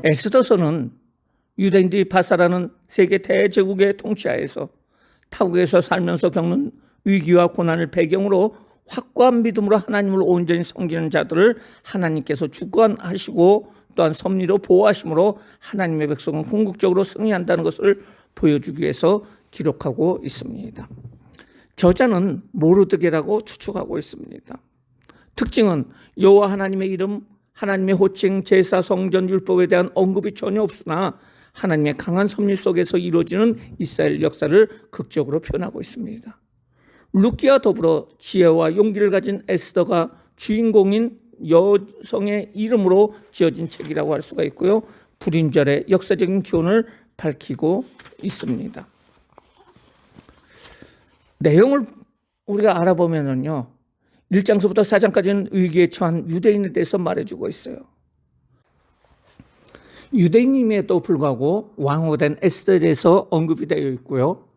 에스더서는 유대인들이 바사라는 세계 대제국의 통치하에서 타국에서 살면서 겪는 위기와 고난을 배경으로 확고한 믿음으로 하나님을 온전히 섬기는 자들을 하나님께서 주권하시고 또한 섭리로 보호하심으로 하나님의 백성은 궁극적으로 승리한다는 것을 보여주기 위해서 기록하고 있습니다. 저자는 모르드게라고 추측하고 있습니다. 특징은 여호와 하나님의 이름, 하나님의 호칭, 제사, 성전, 율법에 대한 언급이 전혀 없으나 하나님의 강한 섭리 속에서 이루어지는 이스라엘 역사를 극적으로 표현하고 있습니다. 룻기와 더불어 지혜와 용기를 가진 에스더가 주인공인 여성의 이름으로 지어진 책이라고 할 수가 있고요. 불임절의 역사적인 기원을 밝히고 있습니다. 내용을 우리가 알아보면요, 1장서부터 4장까지는 위기에 처한 유대인에 대해서 말해주고 있어요. 유대인임에도 불구하고 왕후가 된 에스더에 대해서 언급이 되어 있고요.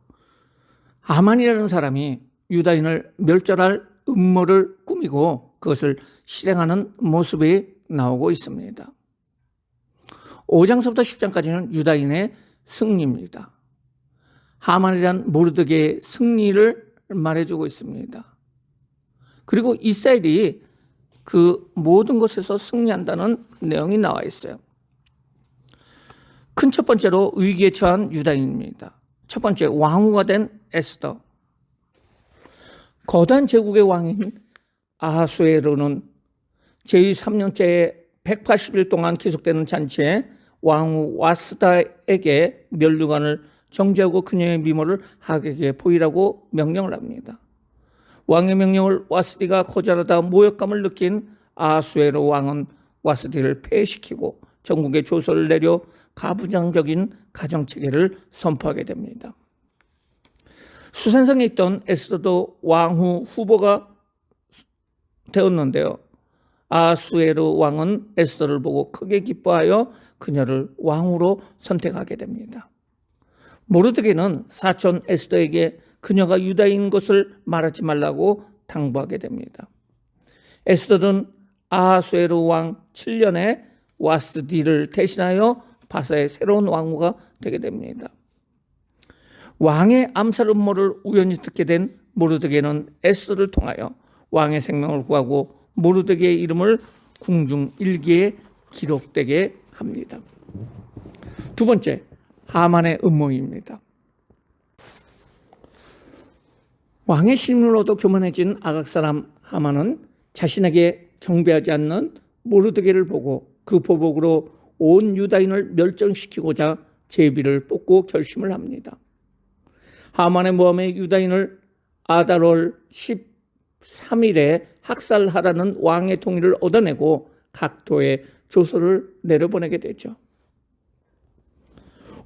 하만이라는 사람이 유다인을 멸절할 음모를 꾸미고 그것을 실행하는 모습이 나오고 있습니다. 5장서부터 10장까지는 유다인의 승리입니다. 하만에 대한 모르드게의 승리를 말해주고 있습니다. 그리고 이스라엘이 그 모든 것에서 승리한다는 내용이 나와 있어요. 큰 첫 번째로 위기에 처한 유다인입니다. 첫 번째, 왕후가 된 에스더. 거대한 제국의 왕인 아하수에로는 제2 3년째에 180일 동안 계속되는 잔치에 왕후 와스다에게 면류관을 정지하고 그녀의 미모를 하객에게 보이라고 명령을 합니다. 왕의 명령을 와스디가 거절하다 모욕감을 느낀 아하수에로 왕은 와스디를 폐해시키고 전국에 조서를 내려 가부장적인 가정체계를 선포하게 됩니다. 수산성에 있던 에스더도 왕후 후보가 되었는데요. 아하수에로 왕은 에스더를 보고 크게 기뻐하여 그녀를 왕후로 선택하게 됩니다. 모르드게는 사촌 에스더에게 그녀가 유다인 것을 말하지 말라고 당부하게 됩니다. 에스더는 아하수에로 왕 7년에 와스디를 대신하여 바사의 새로운 왕후가 되게 됩니다. 왕의 암살 음모를 우연히 듣게 된 모르드게는 에스더를 통하여 왕의 생명을 구하고 모르드게의 이름을 궁중 일기에 기록되게 합니다. 두 번째, 하만의 음모입니다. 왕의 신분으로도 교만해진 아각 사람 하만은 자신에게 경배하지 않는 모르드게를 보고 그 보복으로 온 유다인을 멸종시키고자 제비를 뽑고 결심을 합니다. 하만의 모함에 유다인을 아달월 13일에 학살하라는 왕의 동의를 얻어내고 각 도에 조서를 내려보내게 되죠.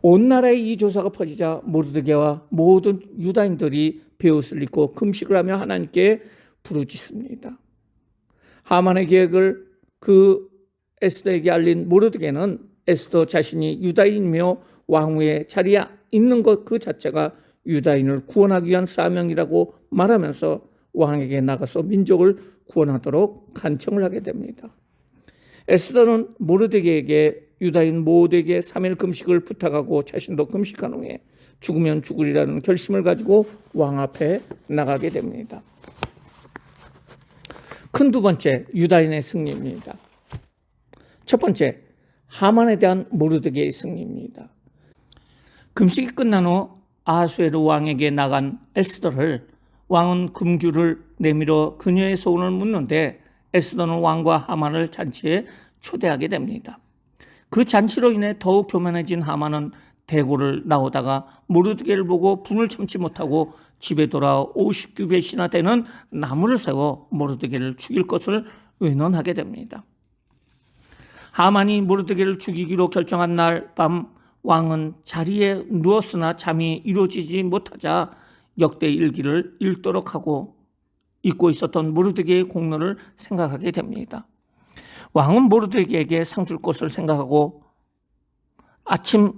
온 나라에 이 조사가 퍼지자 모르드게와 모든 유다인들이 베옷을 입고 금식을 하며 하나님께 부르짖습니다. 하만의 계획을 그 에스더에게 알린 모르드게는 에스더 자신이 유다인이며 왕후의 자리에 있는 것 그 자체가 유다인을 구원하기 위한 사명이라고 말하면서 왕에게 나가서 민족을 구원하도록 간청을 하게 됩니다. 에스더는 모르드게에게 유다인 모두에게 3일 금식을 부탁하고 자신도 금식한 후에 죽으면 죽으리라는 결심을 가지고 왕 앞에 나가게 됩니다. 큰 두 번째, 유다인의 승리입니다. 첫 번째, 하만에 대한 모르드게의 승리입니다. 금식이 끝난 후 아하수에로 왕에게 나간 에스더를 왕은 금규를 내밀어 그녀의 소원을 묻는데 에스더는 왕과 하만을 잔치에 초대하게 됩니다. 그 잔치로 인해 더욱 교만해진 하만은 대궐을 나오다가 모르드게를 보고 분을 참지 못하고 집에 돌아와 50규빗이나 되는 나무를 세워 모르드게를 죽일 것을 의논하게 됩니다. 하만이 모르드게를 죽이기로 결정한 날 밤 왕은 자리에 누웠으나 잠이 이루어지지 못하자 역대 일기를 읽도록 하고 잊고 있었던 모르드게의 공로를 생각하게 됩니다. 왕은 모르드게에게 상 줄 것을 생각하고 아침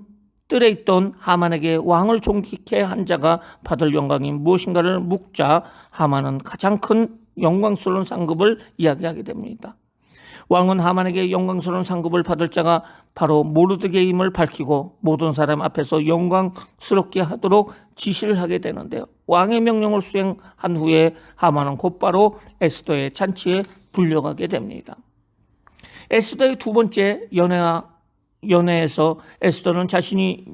뜰에 있던 하만에게 왕을 존귀케 한 자가 받을 영광이 무엇인가를 묻자 하만은 가장 큰 영광스러운 상급을 이야기하게 됩니다. 왕은 하만에게 영광스러운 상급을 받을 자가 바로 모르드게임을 밝히고 모든 사람 앞에서 영광스럽게 하도록 지시를 하게 되는데요. 왕의 명령을 수행한 후에 하만은 곧바로 에스더의 잔치에 불려가게 됩니다. 에스더의 두 번째 연애에서 에스더는 자신이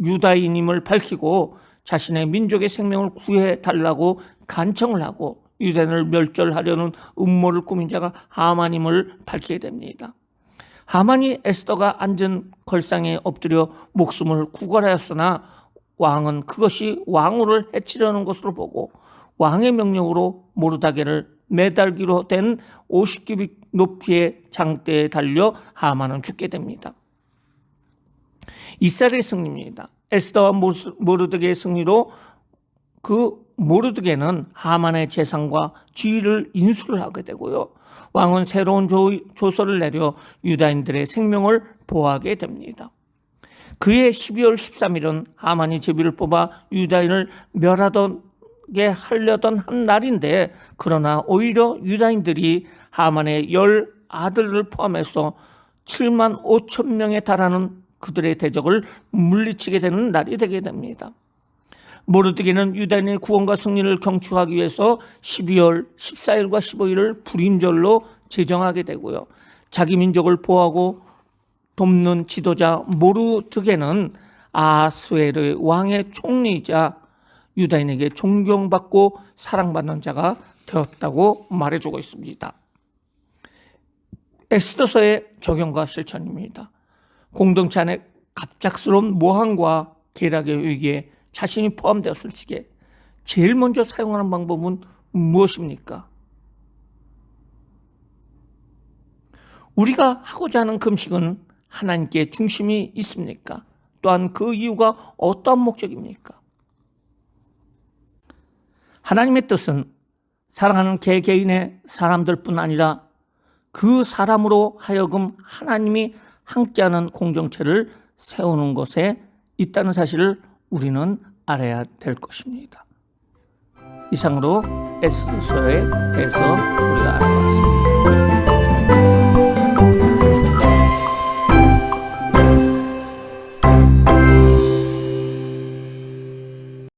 유다인임을 밝히고 자신의 민족의 생명을 구해달라고 간청을 하고 유다인을 멸절하려는 음모를 꾸민 자가 하만임을 밝히게 됩니다. 하만이 에스더가 앉은 걸상에 엎드려 목숨을 구걸하였으나 왕은 그것이 왕후를 해치려는 것으로 보고 왕의 명령으로 모르다게를 매달기로 된 50규빗 높이의 장대에 달려 하만은 죽게 됩니다. 이스라엘의 승리입니다. 에스더와 모르드게의 승리로 그 모르드게는 하만의 재산과 지위를 인수를 하게 되고요. 왕은 새로운 조서를 내려 유다인들의 생명을 보호하게 됩니다. 그해 12월 13일은 하만이 제비를 뽑아 유다인을 멸하게 하려던 한 날인데, 그러나 오히려 유다인들이 하만의 10 아들을 포함해서 7만 5천 명에 달하는 그들의 대적을 물리치게 되는 날이 되게 됩니다. 모르드게는 유다인의 구원과 승리를 경축하기 위해서 12월 14일과 15일을 불임절로 제정하게 되고요. 자기 민족을 보호하고 돕는 지도자 모르드게는 아하수에르 왕의 총리이자 유다인에게 존경받고 사랑받는 자가 되었다고 말해주고 있습니다. 에스더서의 적용과 실천입니다. 공동체 안에 갑작스러운 모함과 계략의 위기에 자신이 포함되었을 적에 제일 먼저 사용하는 방법은 무엇입니까? 우리가 하고자 하는 금식은 하나님께 중심이 있습니까? 또한 그 이유가 어떤 목적입니까? 하나님의 뜻은 사랑하는 개개인의 사람들뿐 아니라 그 사람으로 하여금 하나님이 함께하는 공동체를 세우는 것에 있다는 사실을 우리는 알아야 될 것입니다. 이상으로 에스더서에 대해서